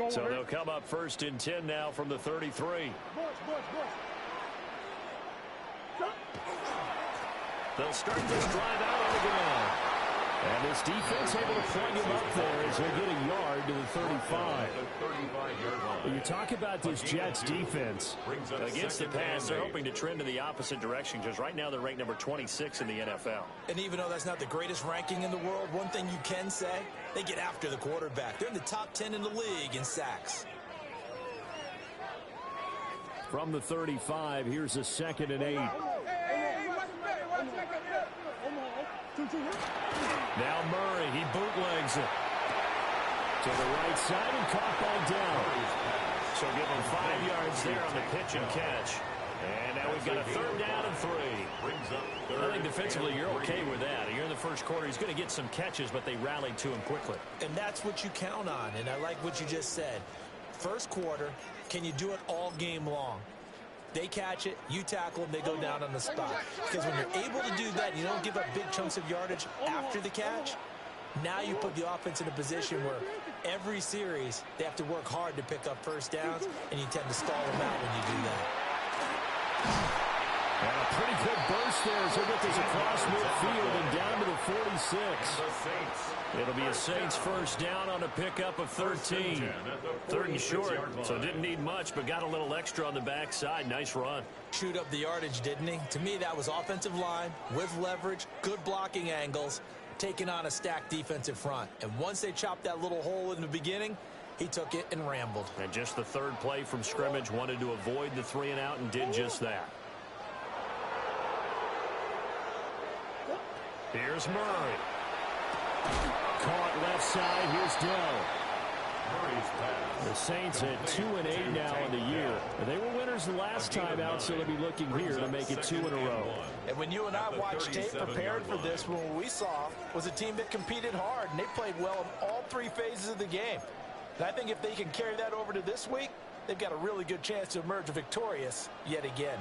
So they'll come up first and 10 now from the 33. They'll start this drive out on the ground. And this defense able to plug him up there as he'll get a yard to the 35. Well, you talk about this Jets defense. Against the pass, they're hoping to trend in the opposite direction because right now they're ranked number 26 in the NFL. And even though that's not the greatest ranking in the world, one thing you can say, they get after the quarterback. They're in the top 10 in the league in sacks. From the 35, here's a 2nd and 8. Now Murray, he bootlegs it to the right side and caught by down. So give him 5 yards there on the pitch and catch. And now we've got a 3rd down and 3. I think defensively you're okay with that. You're in the first quarter. He's going to get some catches, but they rallied to him quickly. And that's what you count on. And I like what you just said. First quarter, can you do it all game long? They catch it, you tackle them, they go down on the spot. Because when you're able to do that, you don't give up big chunks of yardage after the catch. Now you put the offense in a position where every series they have to work hard to pick up first downs, and you tend to stall them out when you do that. And a pretty good burst there as he'll get this across midfield and down to the 46. It'll be a Saints first down on a pickup of 13. 3rd and short, so didn't need much, but got a little extra on the backside. Nice run. Chewed up the yardage, didn't he? To me, that was offensive line with leverage, good blocking angles, taking on a stacked defensive front. And once they chopped that little hole in the beginning, he took it and rambled. And just the 3rd play from scrimmage, wanted to avoid the 3 and out and did just that. Here's Murray. Caught left side. Here's Dell. The Saints at 2 and 8 now in the year. They were winners the last time out, so they'll be looking here to make it 2 in a row. And when you and I watched tape prepared for this, what we saw was a team that competed hard, and they played well in all 3 phases of the game. And I think if they can carry that over to this week, they've got a really good chance to emerge victorious yet again.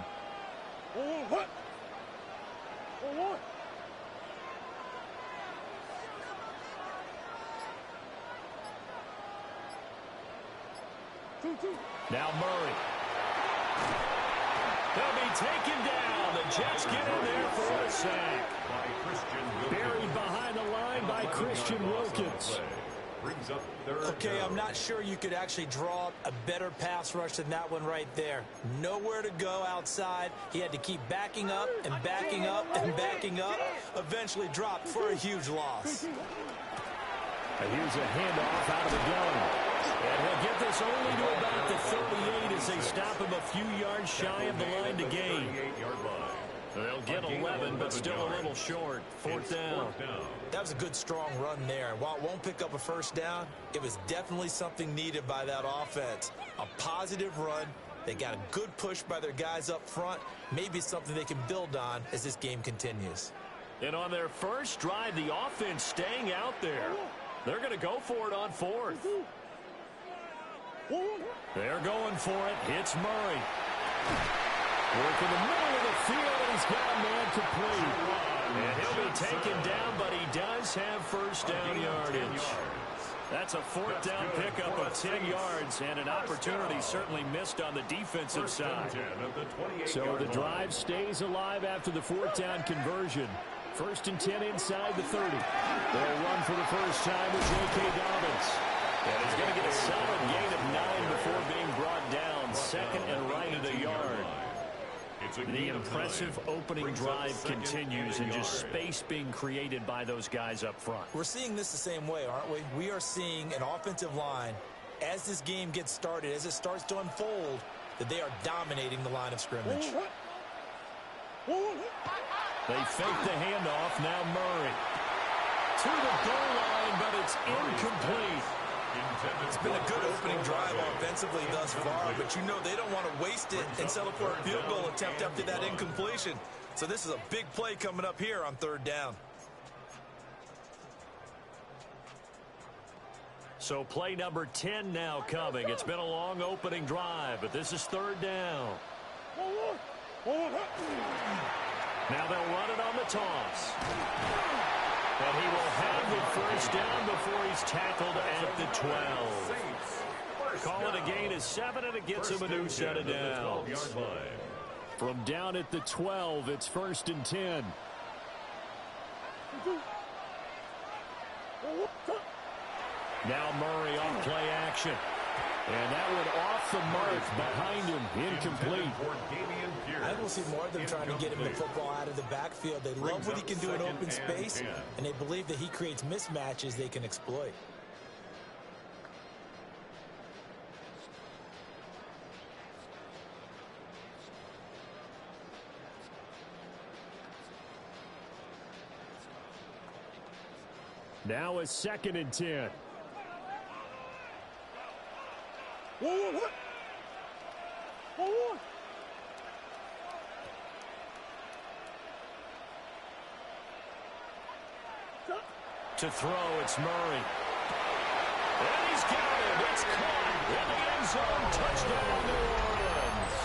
Now Murray. They'll be taken down. The Jets get in there for a sack. Buried behind the line by Christian Wilkins. Okay, I'm not sure you could actually draw a better pass rush than that one right there. Nowhere to go outside. He had to keep backing up and backing up and backing up. Eventually dropped for a huge loss. And here's a handoff out of the gun. And he'll get this only to about the 38 as they stop him a few yards shy of the line to gain. They'll get 11, but still a little short. 4th down. That was a good, strong run there. While it won't pick up a first down, it was definitely something needed by that offense. A positive run. They got a good push by their guys up front. Maybe something they can build on as this game continues. And on their first drive, the offense staying out there. They're going to go for it on 4th. They're going for it. Hits Murray. Work in the middle of the field, and he's got a man complete. And he'll be taken down, but he does have first down yardage. That's a 4th down pickup of 10 yards, and an opportunity certainly missed on the defensive side. So the drive stays alive after the 4th down conversion. 1st and 10 inside the 30. They'll run for the first time with J.K. Dobbins. And he's going to get a solid gain of 9 before being brought down. 2nd and right at a yard. The impressive opening drive continues, and just space being created by those guys up front. We're seeing this the same way, aren't we? We are seeing an offensive line, as this game gets started, as it starts to unfold, that they are dominating the line of scrimmage. They fake the handoff. Now Murray to the goal line, but it's incomplete. It's been a good opening drive offensively thus far, but you know they don't want to waste it and settle for a field goal attempt after that incompletion. So this is a big play coming up here on 3rd down. So play number 10 now coming. It's been a long opening drive, but this is 3rd down. Now they'll run it on the toss. And he will have the first down before he's tackled at the 12. Call it a gain of 7, and it gets him a new set of downs. From down at the 12, it's 1st and 10. Now Murray on play action. And that one off the mark behind him, incomplete. I will see more of them trying to get him the football out of the backfield. They love what he can do in open space, and they believe that he creates mismatches they can exploit. Now a 2nd and 10. What? To throw, it's Murray. And he's got it. It's caught in the end zone. Touchdown, New Orleans.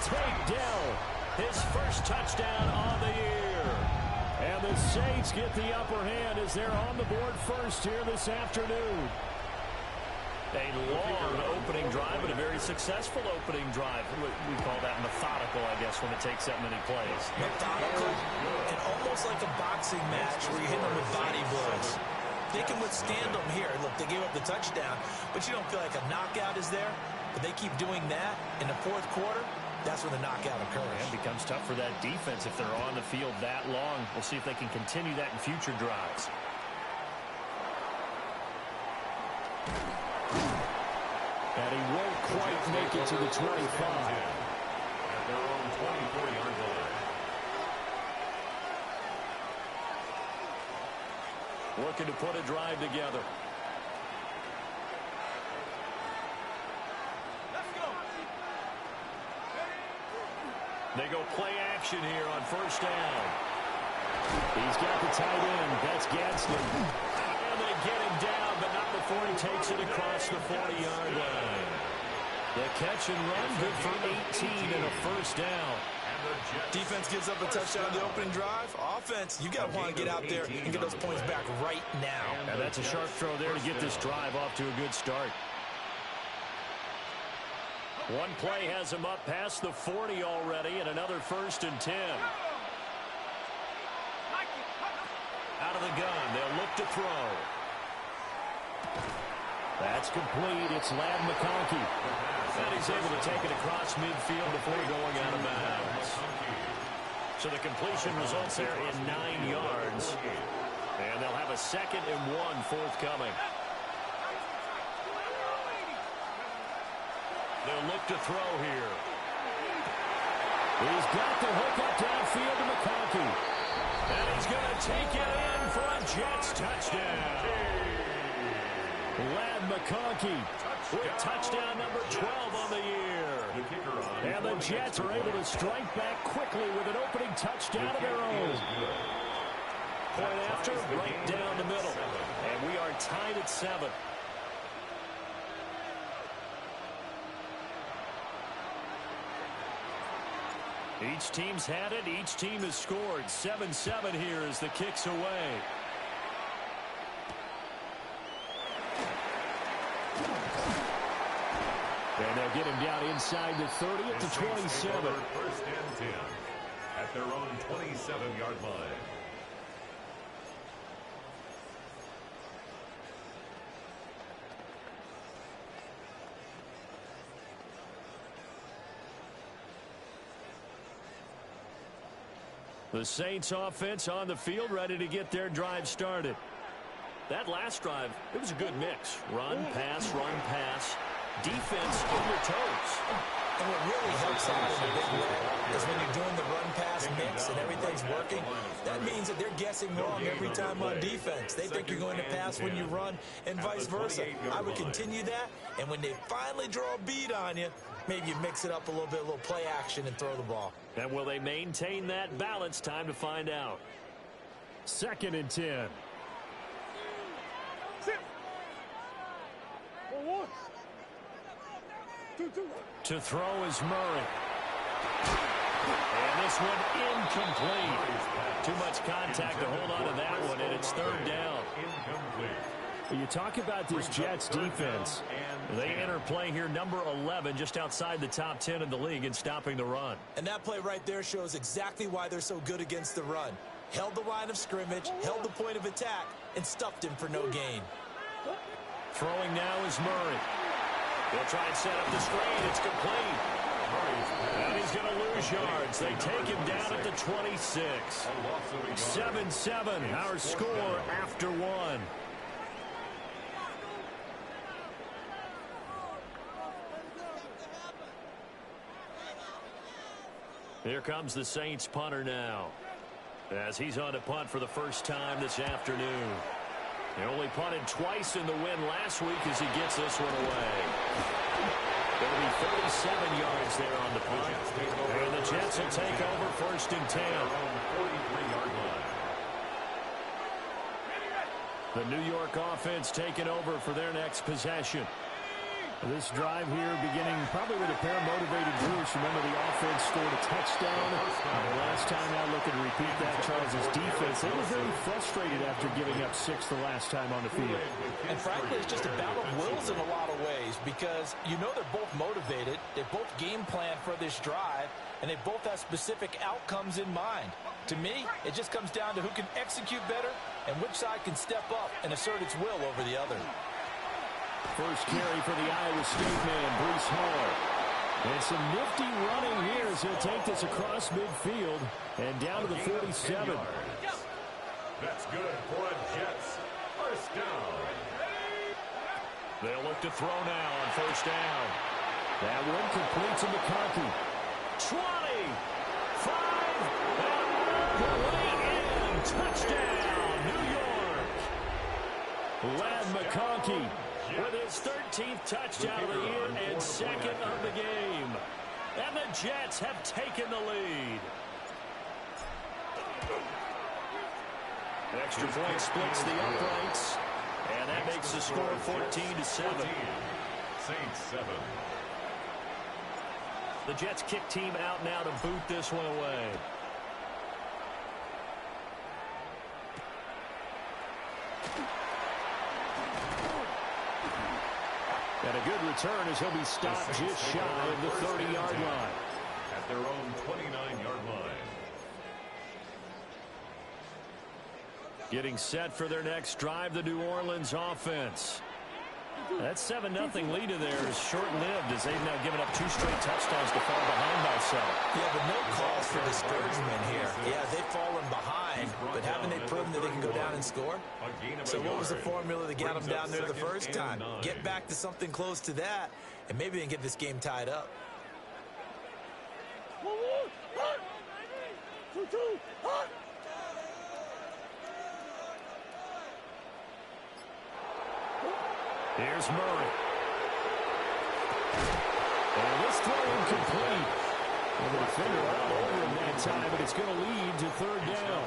Take Dell, his first touchdown on the year. And the Saints get the upper hand as they're on the board first here this afternoon. A long opening drive, but a very successful opening drive. We call that methodical, I guess, when it takes that many plays. Methodical and almost like a boxing match where you hit them with body blows. They can withstand them here. Look, they gave up the touchdown, but you don't feel like a knockout is there. But they keep doing that in the 4th quarter. That's when the knockout occurs. And it becomes tough for that defense if they're on the field that long. We'll see if they can continue that in future drives. And he won't quite make it to the 25. At their own 24-yard line. Looking to put a drive together. They go play action here on 1st down. He's got the tight end. That's Gadsden. And they get him down, but not before he takes it across the 40-yard line. The catch and run, good for 18 and a 1st down. Defense gives up a touchdown on the opening drive. Offense, you got to want to get out there and get those points back right now. And that's a sharp throw there to get this drive off to a good start. One play has him up past the 40 already, and another 1st and 10. Out of the gun, they'll look to throw. That's complete. It's Ladd McConkey. And he's able to take it across midfield before going out of bounds. So the completion results there in 9 yards. And they'll have a 2nd and 1 forthcoming. They'll look to throw here. He's got the hook up downfield to McConkey. And he's going to take it in for a Jets touchdown. Ladd McConkey with touchdown number 12 on the year. And the Jets are able to strike back quickly with an opening touchdown of their own. Point after, right down the middle. And we are tied at 7. Each team's had it. Each team has scored. 7-7 here as the kick's away. And they'll get him down inside the 30 at the 27. 1st and 10 at their own 27-yard line. The Saints offense on the field, ready to get their drive started. That last drive, it was a good mix. Run, pass, defense on your toes. And what really helps out in a big way is when you're doing the run-pass mix and everything's working, that means that they're guessing wrong every time on defense. They think you're going to pass when you run and vice versa. I would continue that, and when they finally draw a beat on you, maybe you mix it up a little bit, a little play action, and throw the ball. And will they maintain that balance? Time to find out. 2nd and 10. To throw is Murray. And this one incomplete. Too much contact to hold on to that one, and it's 3rd down. You talk about this Jets defense. They enter play here number 11, just outside the top 10 in the league in stopping the run. And that play right there shows exactly why they're so good against the run. Held the line of scrimmage, held the point of attack, and stuffed him for no gain. Throwing now is Murray. They'll try and set up the screen. It's complete. And he's going to lose yards. They take him down at the 26. 7-7, our score after one. Here comes the Saints punter now, as he's on to punt for the first time this afternoon. He only punted twice in the win last week as he gets this one away. There'll be 37 yards there on the punt. And the Jets will take over first and 10. The New York offense taking over for their next possession. This drive here beginning probably with a pair of motivated groups. Remember, the offense scored a touchdown. The last time out, looking to repeat that, Charles' defense, they were very frustrated after giving up 6 the last time on the field. And frankly, it's just a battle of wills in a lot of ways, because you know they're both motivated, they both game plan for this drive, and they both have specific outcomes in mind. To me, it just comes down to who can execute better and which side can step up and assert its will over the other. First carry for the Iowa State man, Breece Hall. And some nifty running here as he'll take this across midfield and down to the 47. That's good for a Jets. First down. They'll look to throw now on first down. That one complete to McConkey. 20, 5, and the way in. Touchdown, New York. Lad McConkey with his 13th touchdown of the year and second of the game. And the Jets have taken the lead. Extra point splits the uprights. And that makes the score 14-7. Saints 7. The Jets kick team out now to boot this one away. And a good return as he'll be stopped just shy of the 30-yard line. At their own 29-yard line. Getting set for their next drive, the New Orleans offense. That 7-0 lead of theirs is short-lived as they've now given up 2 straight touchdowns to fall behind by 7. Yeah, but no cause for discouragement here. Yeah, they've fallen behind, but haven't they proven that they can go down and score? So what was the formula that got them down there the first time? Get back to something close to that, and maybe they can get this game tied up. Here's Murray. And this throw incomplete. Well, the defender all over him that time, but it's going to lead to third down.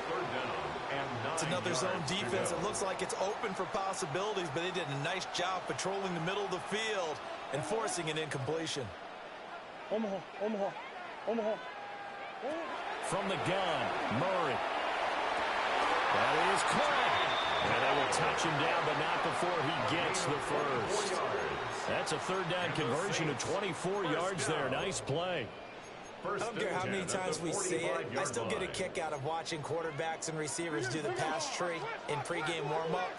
It's another zone defense. It looks like it's open for possibilities, but they did a nice job patrolling the middle of the field and forcing an incompletion. From the gun, Murray. That is caught. And they will touch him down, but not before he gets the first. That's a third down conversion of 24 yards there. Nice play. I don't care how many times we see it. I still get a kick out of watching quarterbacks and receivers do the pass tree in pregame warm-up.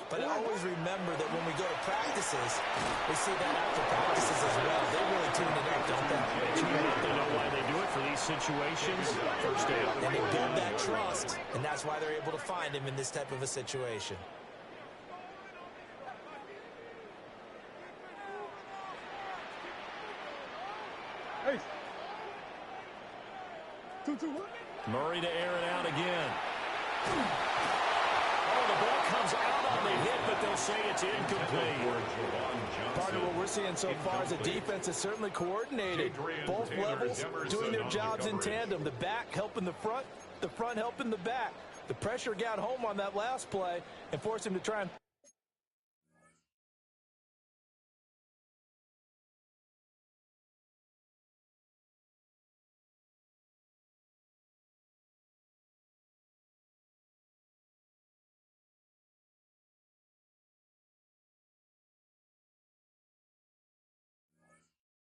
But I always remember that when we go to practices, we see that after practices as well. They really tune it up, don't they? They tune it up. They know why they do it for these situations. First down. And they build that trust, and that's why they're able to find him in this type of a situation. Hey. 2-2. Murray to air it out again. Oh, the ball comes out on the hit, but they'll say it's incomplete. Partner, what we're seeing so far is a defense is certainly coordinated. Both levels doing their jobs in tandem. The back helping the front helping the back. The pressure got home on that last play and forced him to try and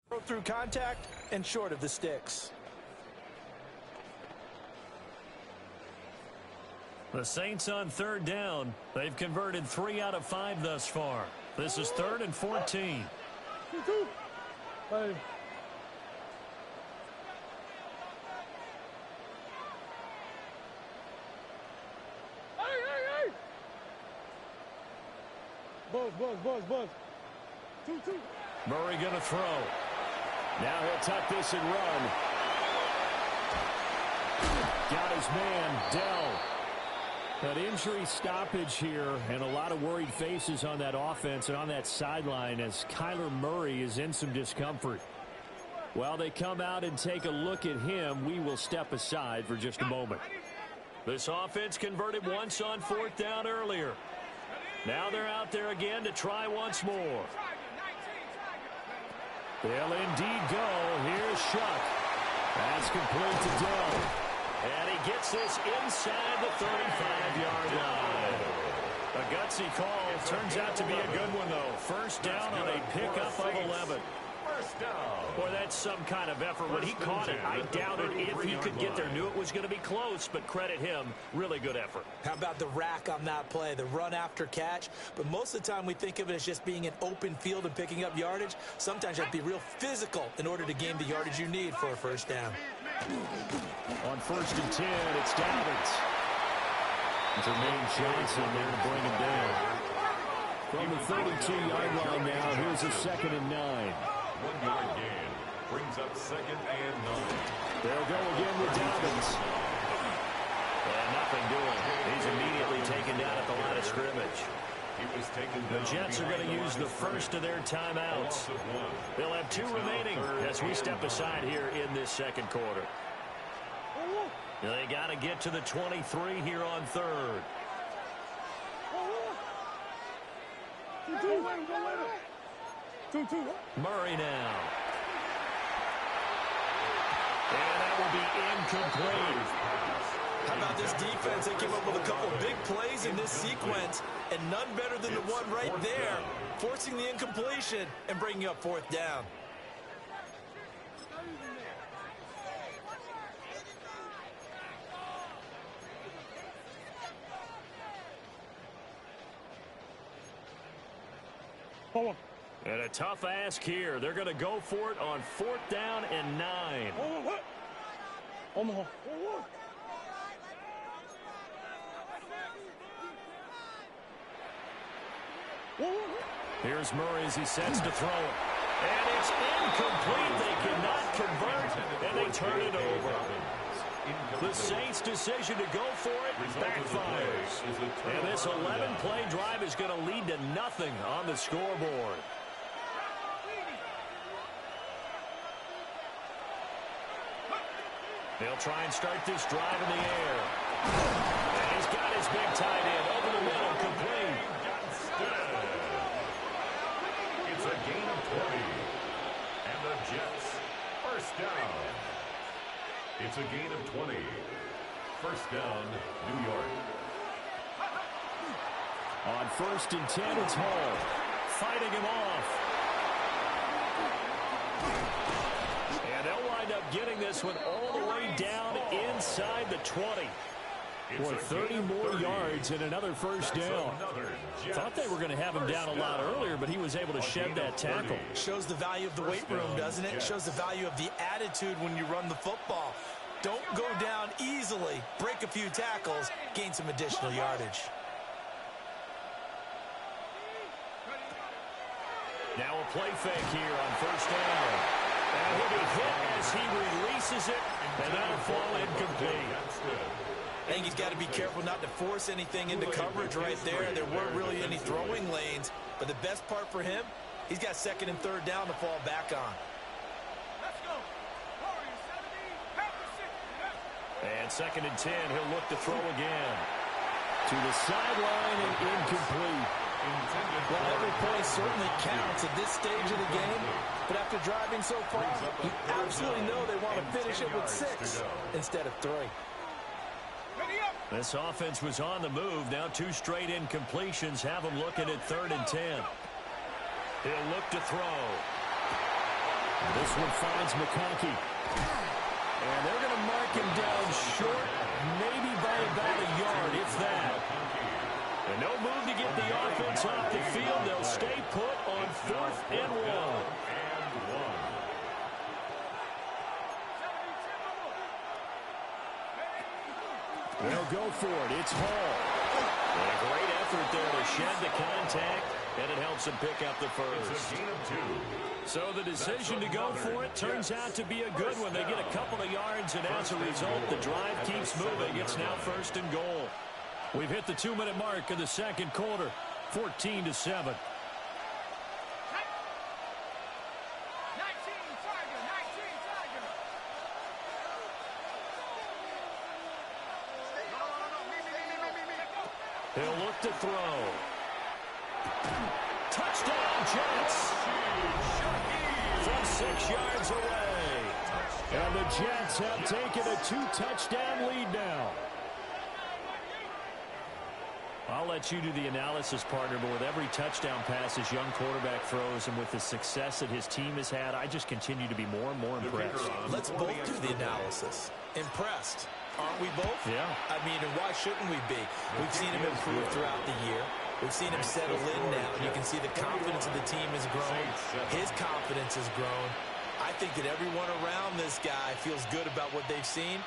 Through contact and short of the sticks. The Saints on third down. They've converted 3 out of 5 thus far. This is 3rd and 14. Hey. Buzz. 2. Murray going to throw. Now he'll tuck this and run. Got his man, Dell. An injury stoppage here and a lot of worried faces on that offense and on that sideline as Kyler Murray is in some discomfort. While they come out and take a look at him, we will step aside for just a moment. This offense converted once on 4th down earlier. Now they're out there again to try once more. They'll indeed go. Here's Shuck. That's complete to Dell. And he gets this inside the 35-yard line. A gutsy call. Turns out to be a good one, though. First down on a pickup of 11. First down. Boy, that's some kind of effort. When he caught it, I doubted if he could get there. Knew it was going to be close, but credit him. Really good effort. How about the rack on that play, the run after catch? But most of the time we think of it as just being an open field and picking up yardage. Sometimes you have to be real physical in order to gain the yardage you need for a first down. On 1st and 10, it's Dobbins. Jermaine Johnson there to bring him down. From the 32-yard line now, here's a 2nd and 9. 1-yard gain brings up 2nd and 9. They'll go again with Dobbins. And nothing doing. He's immediately taken down at the line of scrimmage. He was taken down. The Jets are going to use the first of their timeouts. They'll have 2 remaining as we step aside here in this 2nd quarter. They got to get to the 23 here on 3rd. Murray now. And that will be incomplete. How about this defense? They came up with a couple big plays in this sequence, and none better than the one right there, forcing the incompletion and bringing up 4th down. And a tough ask here. They're going to go for it on 4th down and 9. Here's Murray as he sets to throw it. And it's incomplete. They cannot convert, and they turn it over. The Saints' decision to go for it backfires. And this 11-play drive is going to lead to nothing on the scoreboard. They'll try and start this drive in the air. And he's got his big tight end over the middle, complete. It's a gain of 20. And the Jets, first down. It's a gain of 20. First down, New York. On 1st and 10, it's Hall. Fighting him off. And they'll wind up getting this one all the way down inside the 20. For 30 more yards and another first down. Thought they were going to have him down a lot earlier, but he was able to shed that tackle. Shows the value of the weight room, doesn't it? Shows the value of the attitude when you run the football. Don't go down easily. Break a few tackles. Gain some additional yardage. Now a play fake here on first down. And he'll be hit as he releases it, and that'll fall incomplete. I think he's got to be careful not to force anything into coverage right there. There weren't really any throwing lanes, but the best part for him, he's got 2nd and 3rd down to fall back on. And 2nd and 10, he'll look to throw again. To the sideline and incomplete. Well, every play certainly counts at this stage of the game, but after driving so far, you absolutely know they want to finish it with 6 instead of 3. This offense was on the move. Now 2 straight incompletions have them looking at 3rd and 10. He'll look to throw. This one finds McConkey. And they're going to mark him down short, maybe by about a yard, if that. And no move to get the offense off the field. They'll stay put on 4th and 1. They'll go for it. It's Hall. And a great effort there to shed the contact, and it helps him pick up the first. So the decision to go for it turns out to be a good one. They get a couple of yards, and as a result, the drive keeps moving. It's now 1st and goal. We've hit the 2-minute mark of the second quarter, 14-7. He'll look to throw. Touchdown, Jets. From 6 yards away. And the Jets have taken a 2-touchdown lead now. I'll let you do the analysis, partner, but with every touchdown pass his young quarterback throws and with the success that his team has had, I just continue to be more and more impressed. Let's both do the analysis. Impressed. Aren't we both? Yeah. I mean, and why shouldn't we be? We've seen him improve throughout the year. We've seen him settle in now, and you can see the confidence of the team has grown. His confidence has grown. I think that everyone around this guy feels good about what they've seen,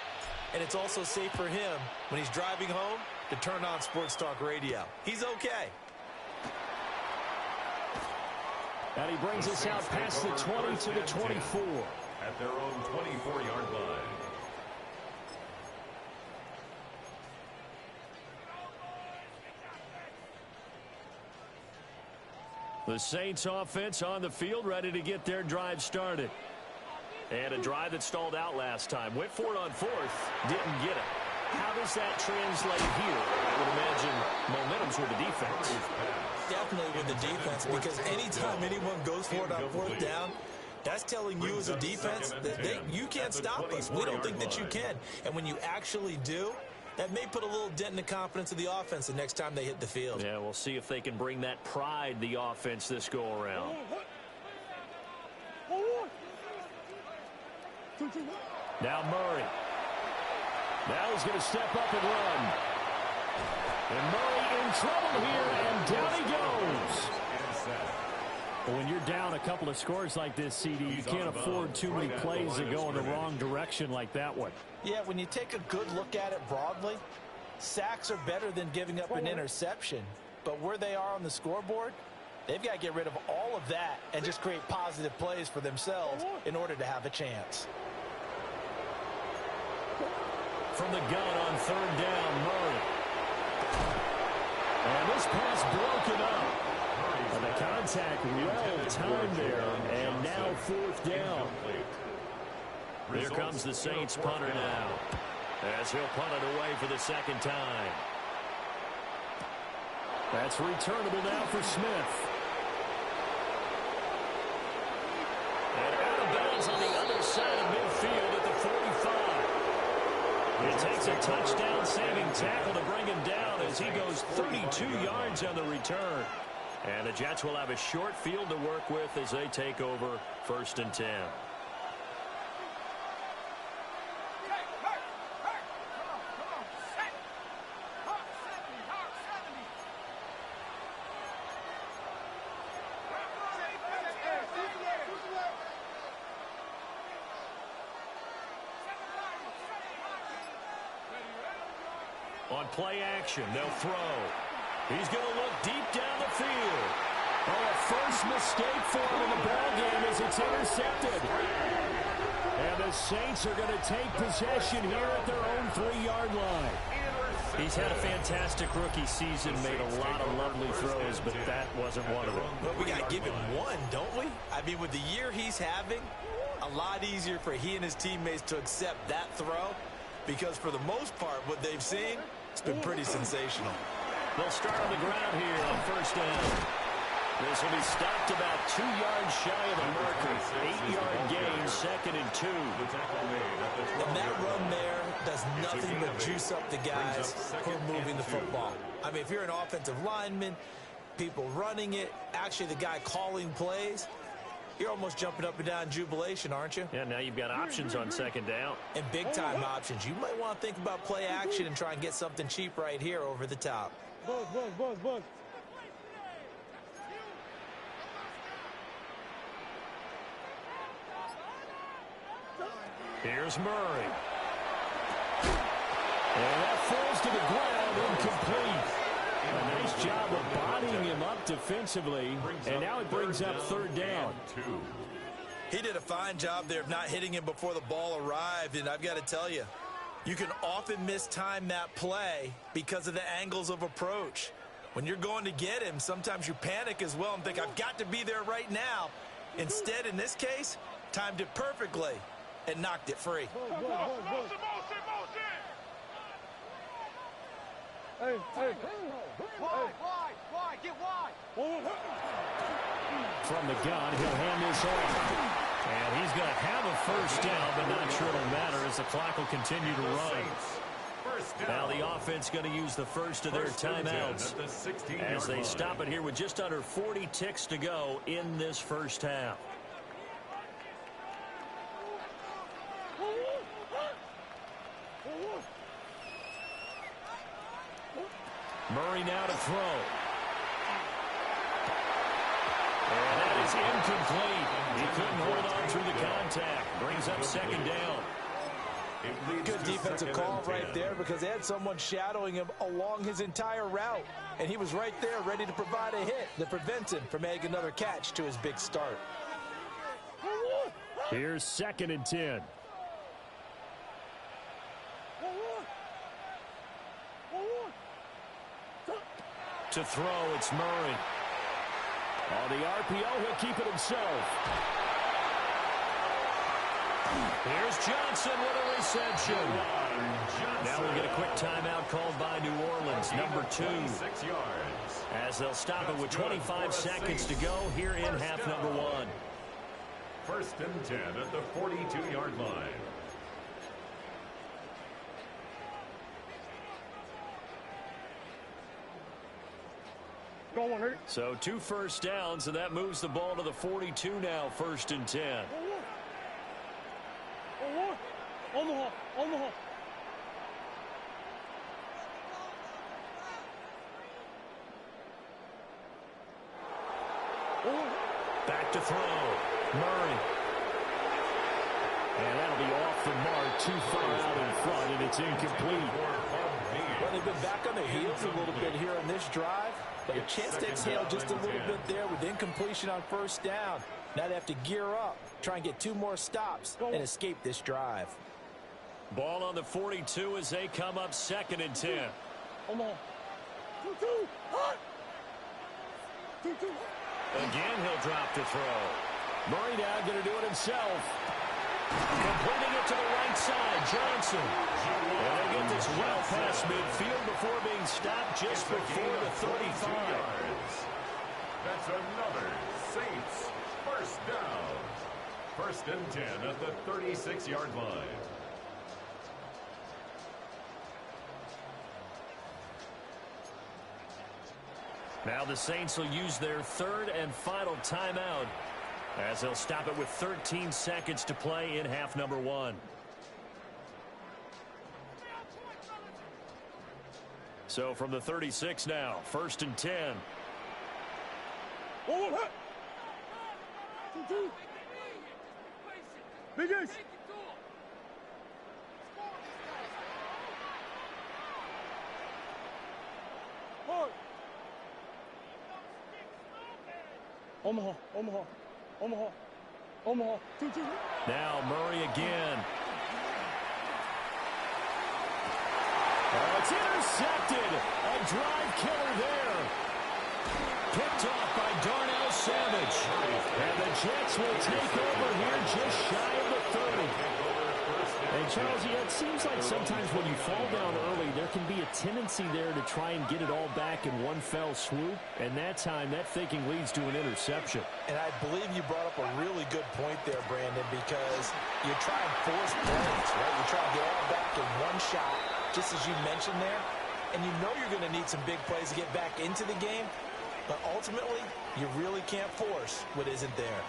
and it's also safe for him when he's driving home to turn on Sports Talk Radio. He's okay. And he brings us out past the 20 to the 24. At their own 24-yard line. The Saints offense on the field, ready to get their drive started. And a drive that stalled out last time. Went for it on 4th, didn't get it. How does that translate here? I would imagine momentum's with the defense. Definitely with the defense, because anytime anyone goes for it on 4th down, that's telling you as a defense that you can't stop us. We don't think that you can. And when you actually do, that may put a little dent in the confidence of the offense the next time they hit the field. Yeah, we'll see if they can bring that pride, the offense, this go-around. Now Murray. Now he's going to step up and run. And Murray in trouble here, and down he goes. But when you're down a couple of scores like this, CD, you can't afford too many plays that go in the wrong direction like that one. Yeah, when you take a good look at it broadly, sacks are better than giving up an interception. But where they are on the scoreboard, they've got to get rid of all of that and just create positive plays for themselves in order to have a chance. From the gun on 3rd down, Murray. And this pass broken up. And the contact well timed there, and now 4th down. Here comes the Saints punter now, as he'll punt it away for the 2nd time. That's returnable now for Smith. And out of bounds on the other side of midfield at the 45. It takes a touchdown-saving tackle to bring him down as he goes 32 yards on the return. And the Jets will have a short field to work with as they take over 1st and 10. On play action, they'll throw. He's going to look deep down the field. Oh, a first mistake for him in the ballgame as it's intercepted. And the Saints are going to take possession here at their own 3-yard line. He's had a fantastic rookie season, made a lot of lovely throws, but that wasn't one of them. But we got to give him one, don't we? I mean, with the year he's having, a lot easier for he and his teammates to accept that throw, because for the most part, what they've seen, it's been pretty sensational. They'll start on the ground here on 1st down. This will be stopped about 2 yards shy of the marker. 8-yard gain, 2nd and 2. And that run there does nothing but juice up the guys who are moving the football. I mean, if you're an offensive lineman, people running it, actually the guy calling plays, You're almost jumping up and down in jubilation, aren't you? Yeah, now you've got options on second down. And big-time options. You might want to think about play action and try and get something cheap right here over the top. Buzz. Here's Murray. And that falls to the ground, incomplete. A nice job of bodying him up defensively, and now it brings up third down. He did a fine job there of not hitting him before the ball arrived, and I've got to tell you, you can often mistime that play because of the angles of approach. When you're going to get him, sometimes you panic as well and think, I've got to be there right now. Instead, in this case, timed it perfectly and knocked it free. Hey. Wide, get wide. From the gun, he'll hand this off. And he's going to have a first down, but not sure it'll matter as the clock will continue to run. Now the offense going to use the first of their timeouts as they stop it here with just under 40 ticks to go in this first half. Murray now to throw. And that is incomplete. He couldn't hold on through the contact. Brings up second down. Good defensive call right there because they had someone shadowing him along his entire route. And he was right there ready to provide a hit that prevents him from making another catch to his big start. Here's 2nd and 10. To throw, it's Murray. On the RPO, he'll keep it himself. Here's Johnson with a reception. Now we'll get a quick timeout called by New Orleans, number 2. As they'll stop it with 25 seconds to go here in half number 1. 1st and 10 at the 42-yard line. So 2 first downs, and that moves the ball to the 42 now, 1st and 10. Back to throw. Murray. And that'll be off the mark, too far out in front, and it's incomplete. Well, they've been back on their heels a little bit here on this drive, but a chance to exhale just a little bit there with incompletion on first down. Now they have to gear up, try and get 2 more stops, and escape this drive. Ball on the 42 as they come up 2nd and 10. Again, he'll drop to throw. Murray now going to do it himself. Completing it to the right side, Johnson. And they get this well past midfield before being stopped just before the 35. That's another Saints first down. 1st and 10 at the 36-yard line. Now the Saints will use their 3rd and final timeout as they'll stop it with 13 seconds to play in half number 1. So from the 36 now, 1st and 10. Big Ace. Omaha. 2-2. Now Murray again. Oh, it's intercepted. A drive killer there. Picked off by Darnell Savage. And the Jets will take over here just shy of the 30. And Charles, yeah, it seems like sometimes when you fall down early, there can be a tendency there to try and get it all back in one fell swoop. And that time, that thinking leads to an interception. And I believe you brought up a really good point there, Brandon, because you try and force plays, right? You try and get all back in one shot, just as you mentioned there. And you know you're going to need some big plays to get back into the game. But ultimately, you really can't force what isn't there.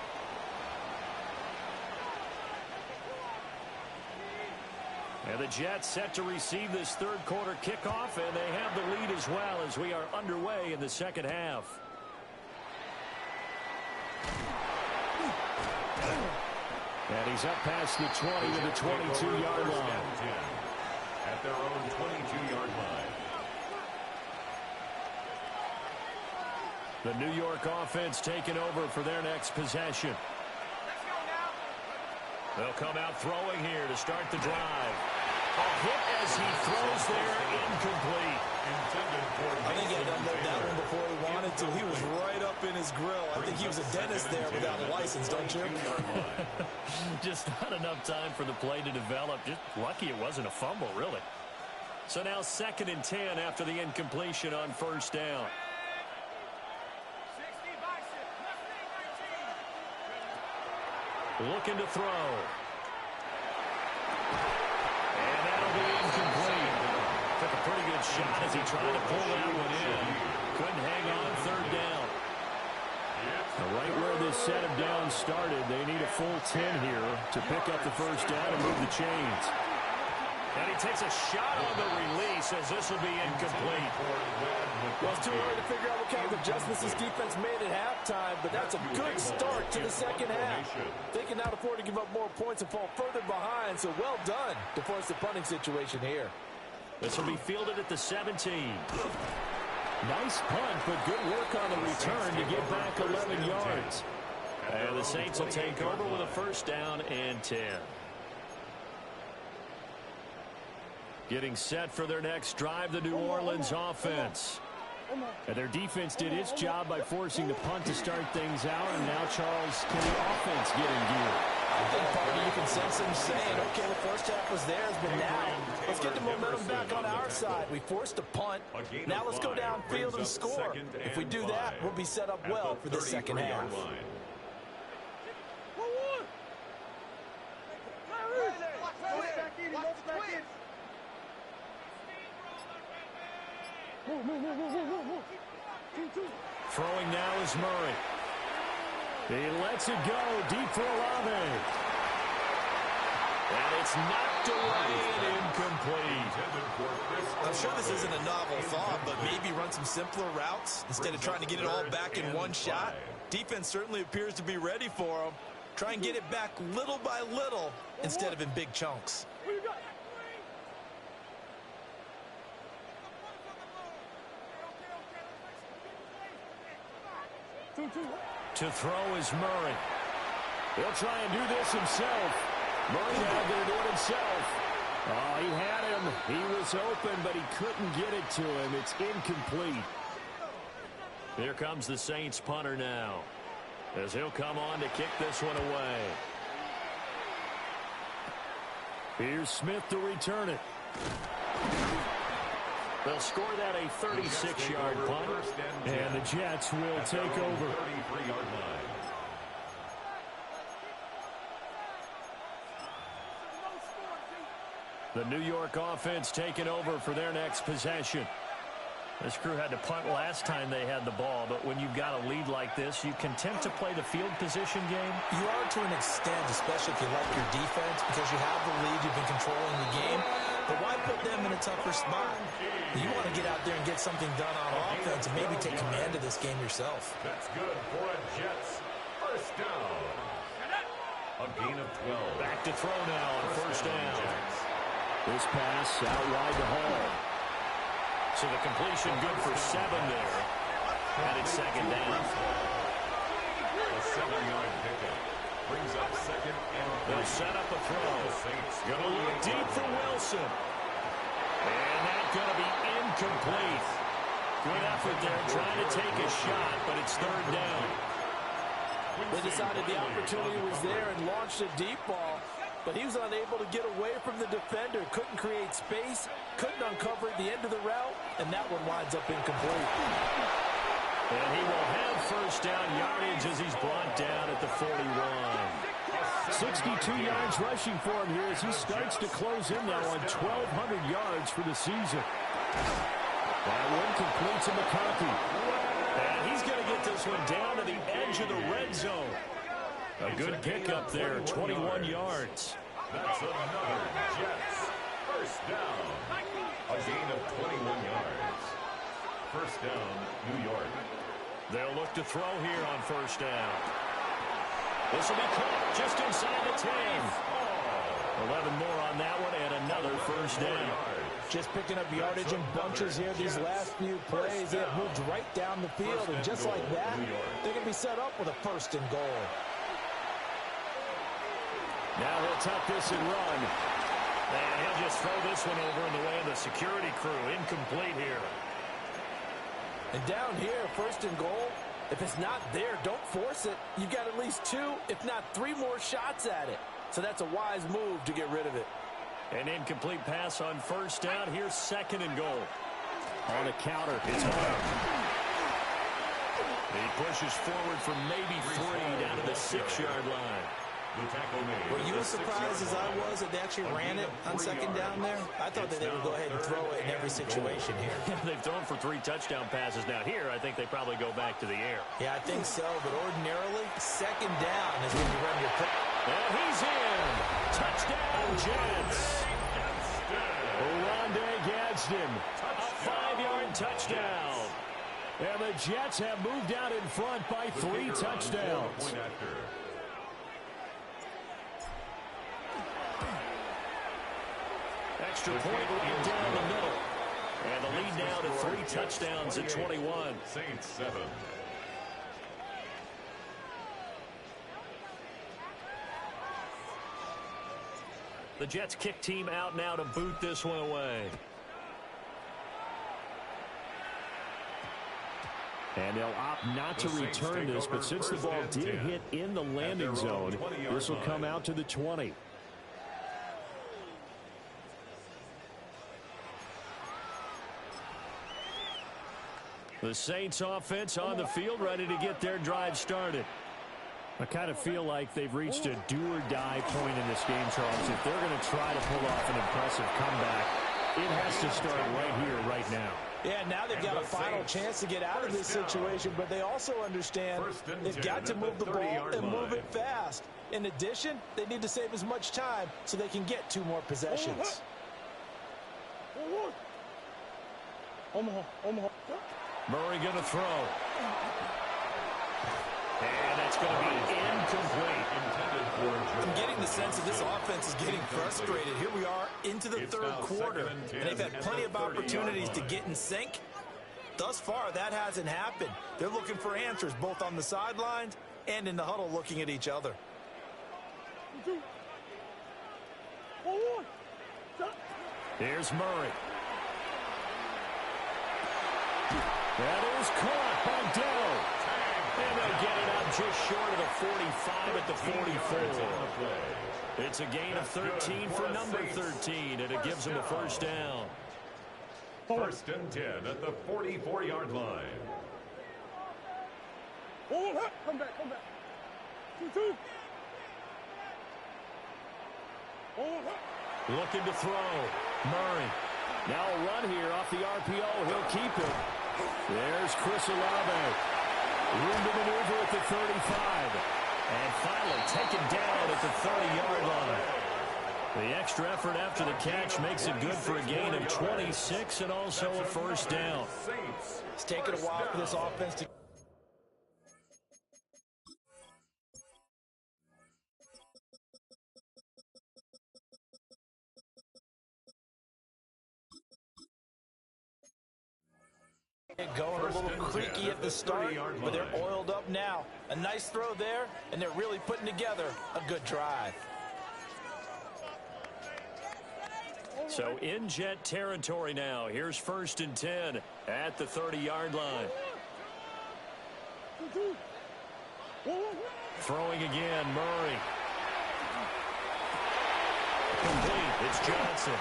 And the Jets set to receive this third quarter kickoff, and they have the lead as well as we are underway in the second half. And he's up past the 20 to the 22-yard line. At their own 22-yard line. The New York offense taking over for their next possession. They'll come out throwing here to start the drive. A hit as he throws there, incomplete. I think he had unloaded that one before he wanted to. He was right up in his grill. I think he was a dentist there without a license, don't you? Just not enough time for the play to develop. Just lucky it wasn't a fumble, really. So now 2nd and 10 after the incompletion on first down. Looking to throw. And that'll be incomplete. Took a pretty good shot as he tried to pull that one in. Couldn't hang on 3rd down. Right where this set of downs started, they need a full 10 here to pick up the first down and move the chains. And he takes a shot on the release as this will be incomplete. Well, it's too early to figure out what kind of adjustments this defense made at halftime, but that's a good start to the second half. They can now afford to give up more points and fall further behind, so well done to force the punting situation here. This will be fielded at the 17. Nice punt, but good work on the return to get back 11 yards. And the Saints will take over with a first down and 10. Getting set for their next drive, the New Orleans offense. And their defense did its job by forcing the punt to start things out, and now Charles, can the offense get in gear? I think part of you can sense them saying, okay, the first half was theirs, but now let's get the momentum back on our side. We forced a punt. Now let's go downfield and score. If we do that, we'll be set up well for the second half. Throwing now is Murray. He lets it go deep for Olave. And it's knocked away and incomplete. I'm sure this isn't a novel thought, but maybe run some simpler routes instead of trying to get it all back in one shot. Defense certainly appears to be ready for them. Try and get it back little by little instead of in big chunks. To throw is Murray. He'll try and do this himself. Murray now going to do it himself. Oh, he had him. He was open, but he couldn't get it to him. It's incomplete. Here comes the Saints punter now, as he'll come on to kick this one away. Here's Smith to return it. They'll score that a 36-yard punt, and the Jets will take over. The New York offense taking over for their next possession. This crew had to punt last time they had the ball, but when you've got a lead like this, you can tend to play the field position game. You are to an extent, especially if you like your defense, because you have the lead, you've been controlling the game. But why put them in a tougher spot? You want to get out there and get something done on offense and maybe take command of this game yourself. That's good for a Jets first down. A gain of 12. Back to throw now on first down. This pass out wide to Hall. So the completion good for 7 there. And it's second down. A 7-yard pickup brings up second and They'll set up a throw. Going to look deep for Wilson. And that's going to be incomplete. Good effort there trying to take a shot, but it's third down. They decided the opportunity was there and launched a deep ball, but he was unable to get away from the defender, couldn't create space, couldn't uncover at the end of the route, and that one winds up incomplete. And he will have first down yardage as he's brought down at the 41. 62 yards rushing for him here as he starts to close in now on 1,200 yards for the season. That one completes to McCarthy. And he's going to get this one down to the edge of the red zone. A good pickup there, 21 yards. that's another Jets First down. A gain of 21 yards. First down, New York. They'll look to throw here on first down. This will be caught just inside the 10. 11 more on that one and another first down. Just picking up yardage in bunches here these last few plays. They have moved right down the field, and just like that, they're going to be set up with a first and goal. Now he'll tuck this and run. And he'll just throw this one over in the way of the security crew. Incomplete here. And down here, first and goal, if it's not there, don't force it. You've got at least 2, if not 3 more shots at it. So that's a wise move to get rid of it. An incomplete pass on first down. Here's second and goal. On a counter. It's home. He pushes forward for maybe 3 down to the 6-yard line. Were you as surprised as I was that they actually ran it on second down there? I thought that they would go ahead and throw it in every situation here. They've thrown for 3 touchdown passes. Now here, I think they probably go back to the air. Yeah, I think so, but ordinarily, second down is when you run your play. And he's in. Touchdown, Jets. Rondé Gadsden, a 5-yard touchdown. And the Jets have moved out in front by 3 touchdowns. Extra point right down the middle. And the lead now to 3 touchdowns at 21. Saints 7. The Jets kick team out now to boot this one away. And they'll opt not to return this, but since the ball did hit in the landing zone, this will come out to the 20. The Saints offense on the field, ready to get their drive started. I kind of feel like they've reached a do-or-die point in this game, Charles. If they're going to try to pull off an impressive comeback, it has to start right here, right now. Yeah, now they've got a final chance to get out of this situation, but they also understand they've got to move the ball and move it fast. In addition, they need to save as much time so they can get 2 more possessions. Murray going to throw. And it's going to be incomplete. I'm getting the sense that this offense is getting frustrated. Here we are into the third quarter, and they've had plenty of opportunities to get in sync. Thus far, that hasn't happened. They're looking for answers both on the sidelines and in the huddle looking at each other. Here's Murray. That is caught by Dell. And they'll get it up just short of the 45 at the 44. It's a gain of 13 for number 13, and it gives them a first down. First and 10 at the 44-yard line. Come back. 2. Looking to throw. Murray. Now a run here off the RPO. He'll keep it. There's Chris Olave. Room to maneuver at the 35. And finally taken down at the 30-yard line. The extra effort after the catch makes it good for a gain of 26 and also a first down. It's taken a while for this offense to going a little creaky at the start, but they're oiled up now. A nice throw there, and they're really putting together a good drive. So in Jet territory now. Here's first and 10 at the 30-yard line. Throwing again, Murray. Complete. It's Johnson.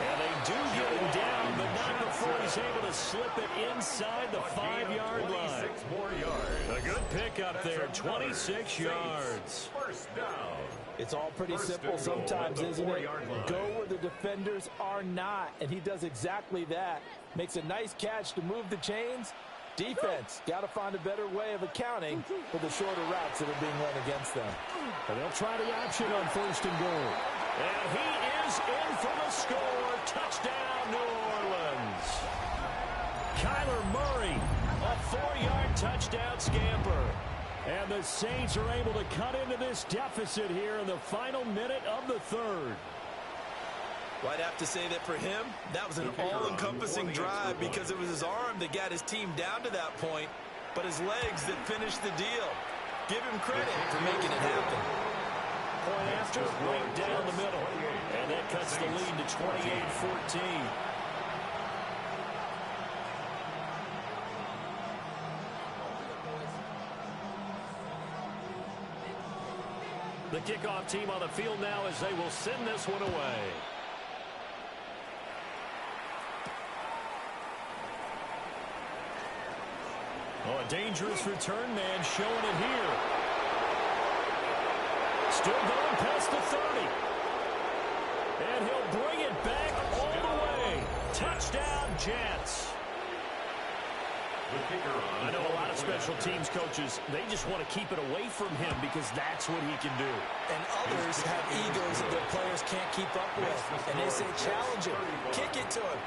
And they do get him down, but not before he's able to slip it inside the 5-yard line. 26 more yards. A good pickup there, 26 yards. First down. It's all pretty simple sometimes, isn't it? Go where the defenders are not, and he does exactly that. Makes a nice catch to move the chains, Defense, got to find a better way of accounting for the shorter routes that are being run against them. And they'll try the option on 1st and goal. And he is in for the score. Touchdown, New Orleans. Kyler Murray, a 4-yard touchdown scamper. And the Saints are able to cut into this deficit here in the final minute of the third. Well, I'd have to say that for him, that was an all-encompassing drive because it was his arm that got his team down to that point, but his legs that finished the deal. Give him credit for making it happen. Point after, right down the middle. And that cuts the lead to 28-14. The kickoff team on the field now as they will send this one away. Oh, a dangerous return man showing it here. Still going past the 30. And he'll bring it back all the way. Touchdown, Jets. I know a lot of special teams coaches, they just want to keep it away from him because that's what he can do. And others have egos that their players can't keep up with. And they say, challenge him, kick it to him.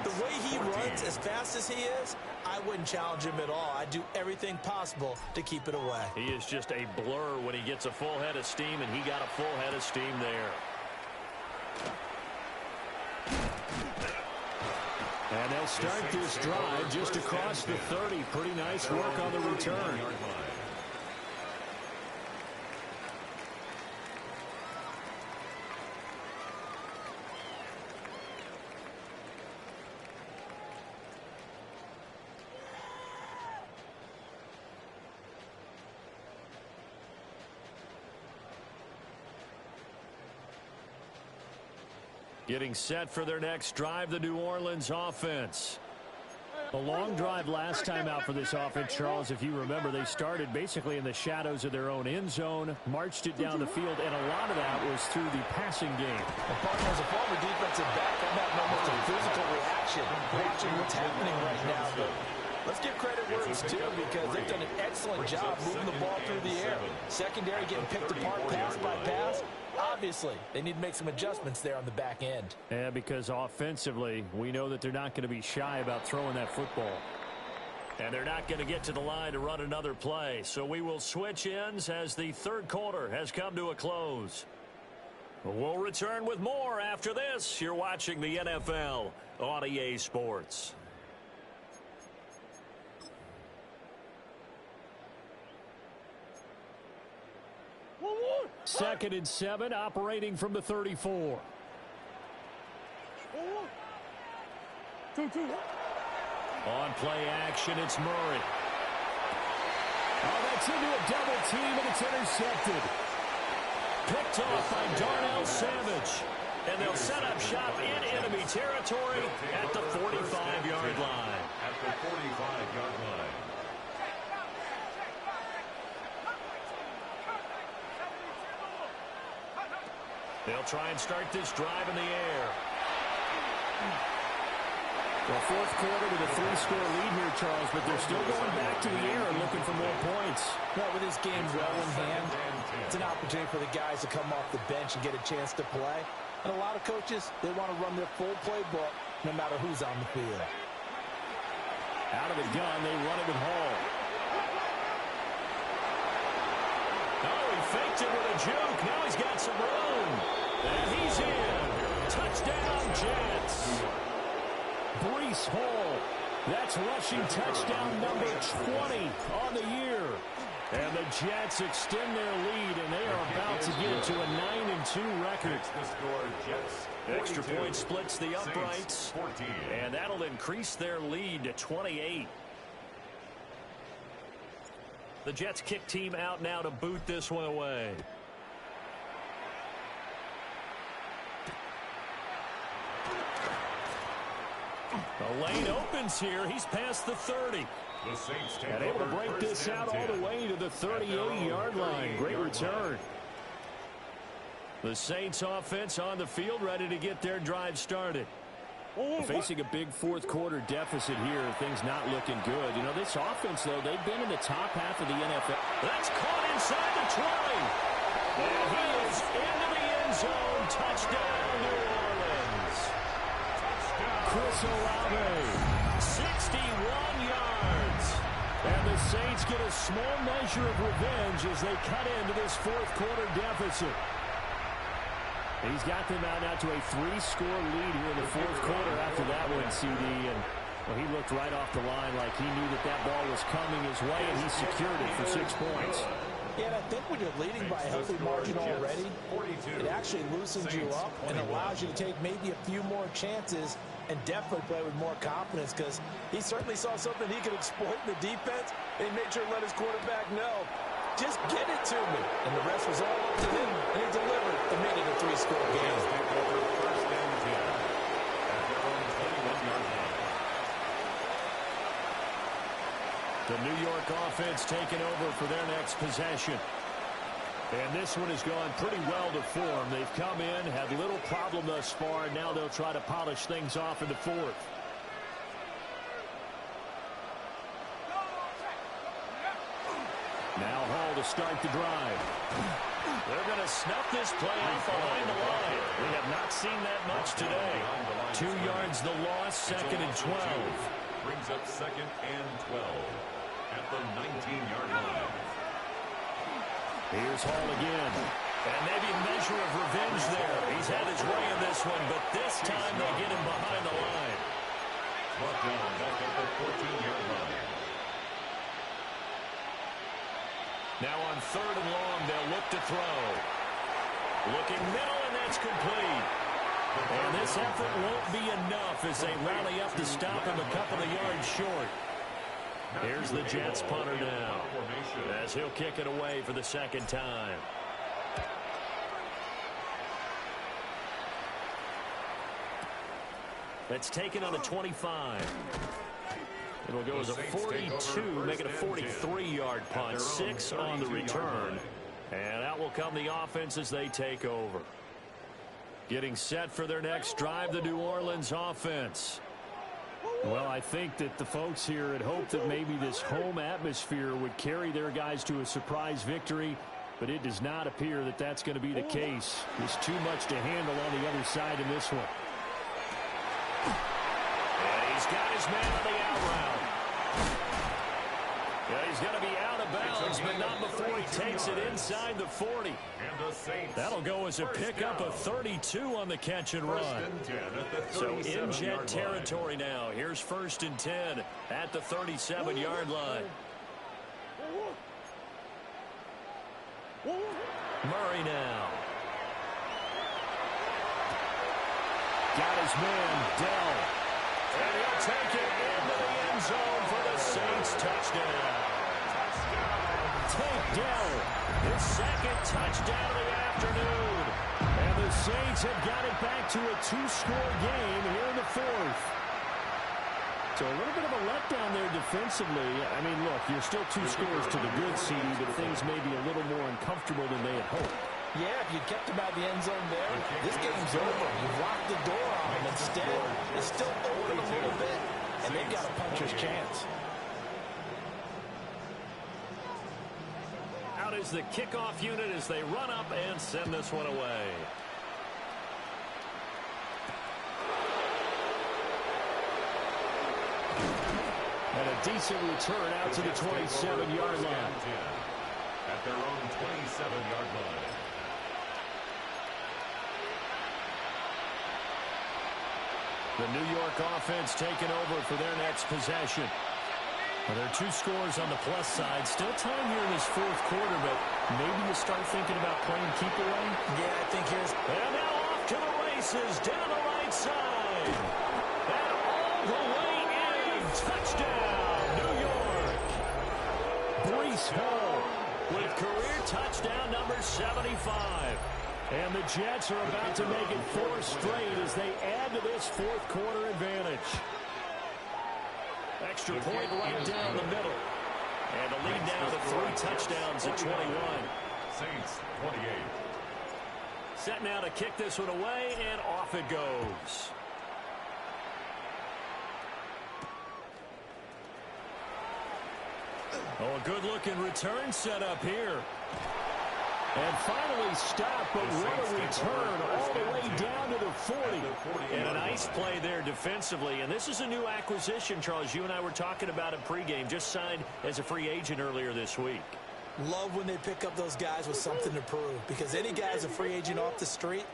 The way he runs as fast as he is, I wouldn't challenge him at all. I'd do everything possible to keep it away. He is just a blur when he gets a full head of steam, and he got a full head of steam there. And they'll start this drive just across the 30. Pretty nice work on the return. Getting set for their next drive, the New Orleans offense. A long drive last time out for this offense, Charles. If you remember, they started basically in the shadows of their own end zone, marched it down the field, and a lot of that was through the passing game. As a former defensive back, I'm having almost a physical reaction watching what's happening right now. But let's give credit where it's due because they've done an excellent job moving the ball through the air. Secondary getting picked apart pass by pass. Obviously, they need to make some adjustments there on the back end. Yeah, because offensively, we know that they're not going to be shy about throwing that football. And they're not going to get to the line to run another play. So we will switch ends as the third quarter has come to a close. We'll return with more after this. You're watching the NFL on EA Sports. Second and 7, operating from the 34. 2-2. On play action, it's Murray. Oh, that's into a double team, and it's intercepted. Picked off by Darnell Savage. And they'll set up shop in enemy territory at the 45-yard line. At the 45-yard line. They'll try and start this drive in the air. Well, fourth quarter with a 3-score lead here, Charles, but they're still going back to the air and looking for more points. Well, with this game well in hand, it's an opportunity for the guys to come off the bench and get a chance to play. And a lot of coaches, they want to run their full playbook no matter who's on the field. Out of the gun, they run it with Hall. Oh, he faked it with a juke. Now he's got some room. And he's in. Touchdown, Jets. Breece Hall. That's rushing touchdown number 20 on the year. And the Jets extend their lead, and they are about to get to a 9-2 record. The score, Jets. Extra point splits the uprights. And that'll increase their lead to 28. The Jets kick team out now to boot this one away. The lane opens here. He's past the 30. The Saints take And able to over break this out all the way to the 38-yard line. Great return. The Saints offense on the field ready to get their drive started. Facing a big fourth quarter deficit here, things not looking good. You know, this offense, though, they've been in the top half of the NFL. That's caught inside the 20. And he is into the end zone. Touchdown, New Orleans. Chris Olave, 61 yards. and the Saints get a small measure of revenge as they cut into this fourth quarter deficit. He's got them out now to a 3-score lead here in the fourth quarter after that one, CD. And well, he looked right off the line like he knew that ball was coming his way, and he secured it for 6 points. Yeah, and I think when you're leading by a healthy margin already, it actually loosens you up and allows you to take maybe a few more chances and definitely play with more confidence, because he certainly saw something he could exploit in the defense, and he made sure to let his quarterback know, just get it to me. And the rest was all up to him, and he delivered and made it a 3-score game. First and 10 at their own 21-yard line. The New York offense taking over for their next possession. And this one has gone pretty well to form. They've come in, had little problem thus far, and now they'll try to polish things off in the fourth. Now Hall to start the drive. They're going to snuff this play off behind the line. We have not seen that much today. 2 yards the loss, second and 12. Brings up second and 12 at the 19-yard line. Here's Hall again. And maybe a measure of revenge there. He's had his way in this one, but this time they get him behind the line. Brought down back at the 14-yard line. Now on third and long, they'll look to throw. Looking middle, and that's complete. And this effort won't be enough as they rally up to stop him a couple of yards short. Here's the Jets punter now, as he'll kick it away for the second time. That's taken on the 25. It'll go as a 42, make it a 43-yard punt. 6 on the return. And out will come the offense as they take over. Getting set for their next drive, the New Orleans offense. Well, I think that the folks here had hoped that maybe this home atmosphere would carry their guys to a surprise victory, but it does not appear that that's going to be the case. There's too much to handle on the other side in this one. And he's got his man on the out route. Yeah, he's going to be out of bounds, but not before he takes it inside the 40. That'll go as a pickup of 32 on the catch and run. So in Jet territory now. Here's 1st and 10 at the 37-yard line. Murray now. Got his man, Dell. And he'll take it into the end zone for the Saints touchdown. Tank Dell, his second touchdown of the afternoon. And the Saints have got it back to a 2-score game here in the fourth. So a little bit of a letdown there defensively. I mean, look, you're still 2 scores to the good, CD, but things may be a little more uncomfortable than they had hoped. Yeah, if you kept him out of the end zone there, this game's over. You've locked the door on him. Instead, it's still open a little bit, and they've got a puncher's chance. Out is the kickoff unit as they run up and send this one away. And a decent return out to the 27-yard line. At their own 27-yard line. The New York offense taking over for their next possession. Well, there are 2 scores on the plus side. Still time here in this fourth quarter, but maybe you start thinking about playing keep away. Yeah, I think here's... And now off to the races down the right side. And all the way in. Touchdown, New York. Breece Hall With career touchdown number 75. And the Jets are about to make it 4 straight as they add to this fourth quarter advantage. Extra point right down the middle. And the lead now to 3 touchdowns at 21. Saints 28. Set now to kick this one away, and off it goes. Oh, a good-looking return set up here. And finally stopped, but what a return all the way down to the 40. And a nice play there defensively. And this is a new acquisition, Charles. You and I were talking about it pregame. Just signed as a free agent earlier this week. Love when they pick up those guys with something to prove. Because any guy's a free agent off the street,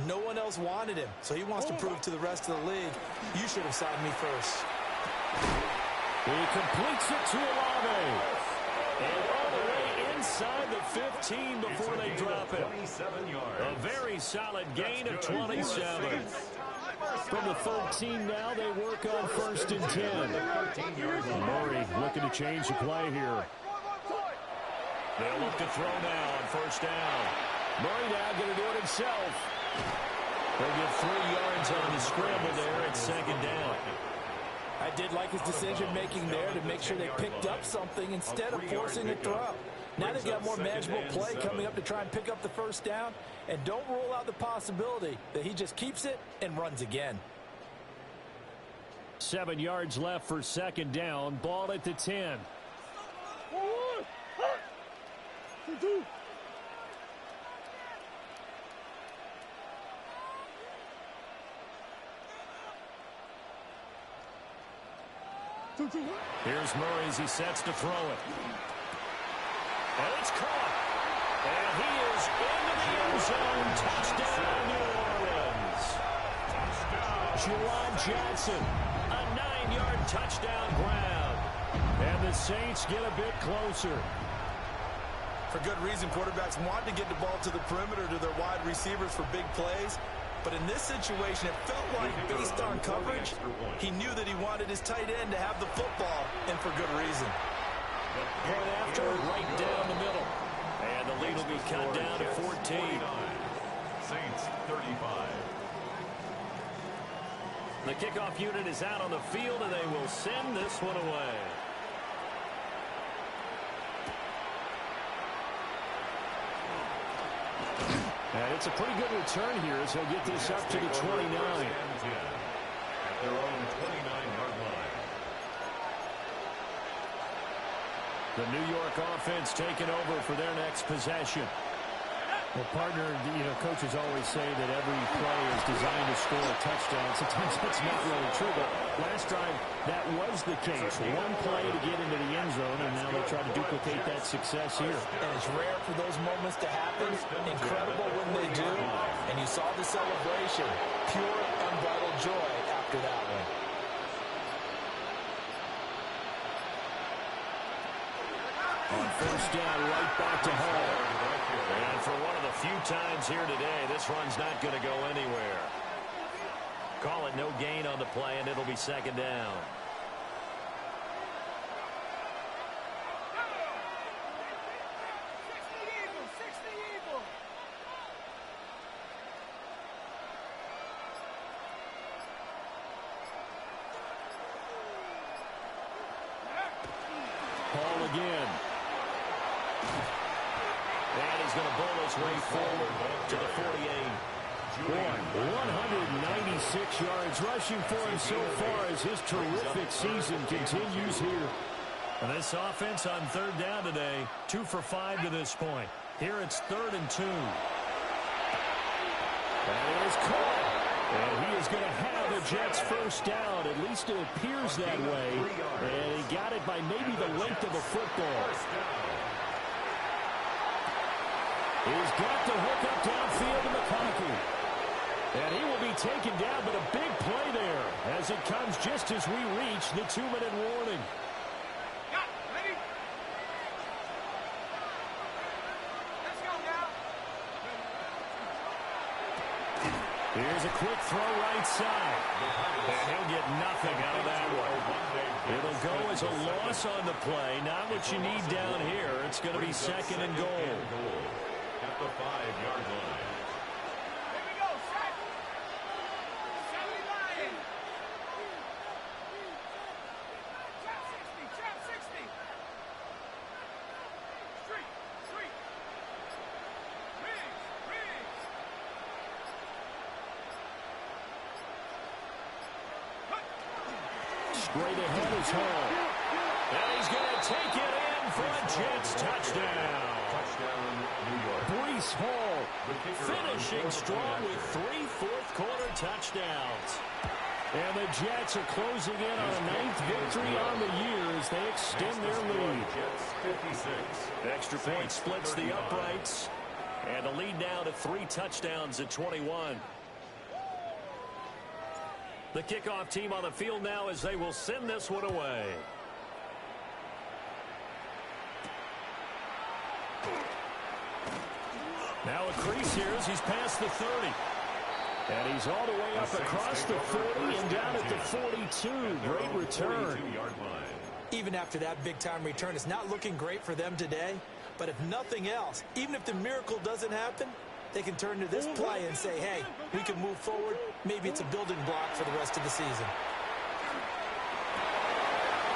no one else wanted him. So he wants to prove to the rest of the league, you should have signed me first. He completes it to Olave. And all the way inside the 15 before they drop it. A very solid gain of 27. From the 13 now, they work on 1st and 10. Murray looking to change the play here. They'll look to throw now on 1st down. Murray now going to do it himself. They'll get 3 yards on the scramble there at 2nd down. I did like his decision-making there to make sure they picked up something instead of forcing a throw. Now they've got more manageable play coming up to try and pick up the 1st down. And don't rule out the possibility that he just keeps it and runs again. 7 yards left for 2nd down. Ball at the 10. Here's Murray as he sets to throw it. And it's caught. And he is into the end zone. Touchdown, New Orleans. Juwan Johnson, a 9-yard touchdown ground. And the Saints get a bit closer. For good reason, quarterbacks want to get the ball to the perimeter to their wide receivers for big plays. But in this situation, it felt like, based on coverage, he knew that he wanted his tight end to have the football, and for good reason. Point after, right down the middle. And the lead will be cut down to 14. Saints 35. The kickoff unit is out on the field, and they will send this one away. And it's a pretty good return here as he'll get this up to the 29. At their own 29-yard line. The New York offense taking over for their next possession. Well, partner, coaches always say that every play is designed to score a touchdown. Sometimes that's not really true, but last drive, that was the case. One play to get into the end zone, and now they try to duplicate that success here. And it's rare for those moments to happen. Incredible when they do. And you saw the celebration. Pure, unbridled joy after that one. On 1st down, right back to Hall. And for one of the few times here today, this run's not going to go anywhere. Call it no gain on the play, and it'll be 2nd down. Hall again. And he's going to bowl his way forward to the 48. 196 yards rushing for him so far as his terrific season continues here. And this offense on 3rd down today, 2 for 5 to this point. Here it's 3rd and 2. That is caught. And he is going to have the Jets 1st down. At least it appears that way. And he got it by maybe the length of a football. He's got the hook up downfield to McConkey. And he will be taken down, but a big play there as it comes just as we reach the 2-minute warning. Here's a quick throw right side. And he'll get nothing out of that one. It'll go as a loss on the play. Not what you need down here. It's going to be 2nd and goal. At the 5-yard line. Straight ahead is Hall. And he's going to take it in in for a Jets touchdown. Touchdown, New York. Breece Hall finishing on strong with 3 fourth-quarter touchdowns. And the Jets are closing in on a 9th victory on the year as they extend their lead. Jets 56. Extra point splits the uprights. And a lead now to 3 touchdowns at 21. The kickoff team on the field now as they will send this one away. Now a crease here as he's past the 30. And he's all the way up across the 40 and down at the 42. Great return. Even after that big-time return, it's not looking great for them today. But if nothing else, even if the miracle doesn't happen, they can turn to this play and say, hey, we can move forward. Maybe it's a building block for the rest of the season.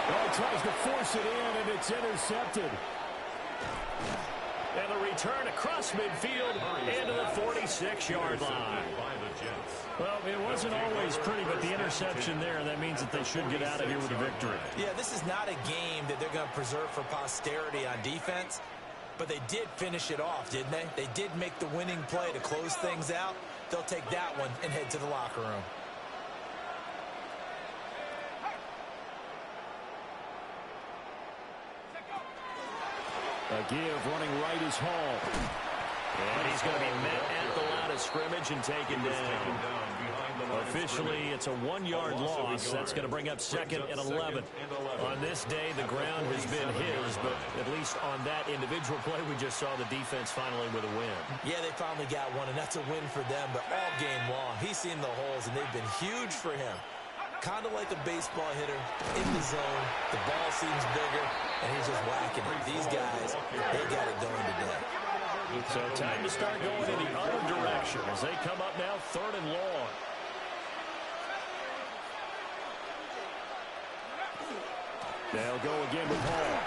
Oh, tries to force it in, and it's intercepted. And the return across midfield into the 46-yard line. Well, it wasn't always pretty, but the interception there, that means that they should get out of here with a victory. Yeah, this is not a game that they're going to preserve for posterity on defense, but they did finish it off, didn't they? They did make the winning play to close things out. They'll take that one and head to the locker room. A give running right is Hall. And he's going to be met at the line of scrimmage and taken down. Officially, it's a 1-yard loss. That's going to bring up 2nd and 11. On this day, the ground has been his, but at least on that individual play, we just saw the defense finally with a win. Yeah, they finally got one, and that's a win for them, but all game long, he's seen the holes, and they've been huge for him. Kind of like a baseball hitter in the zone. The ball seems bigger, and he's just whacking it. These guys, they got it going today. So time to start going in the other direction as they come up now 3rd and long. They'll go again with Hall.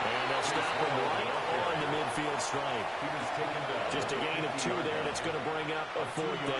And they'll stop him right on the midfield stripe. Just a gain of 2 there, and it's going to bring up a 4th down.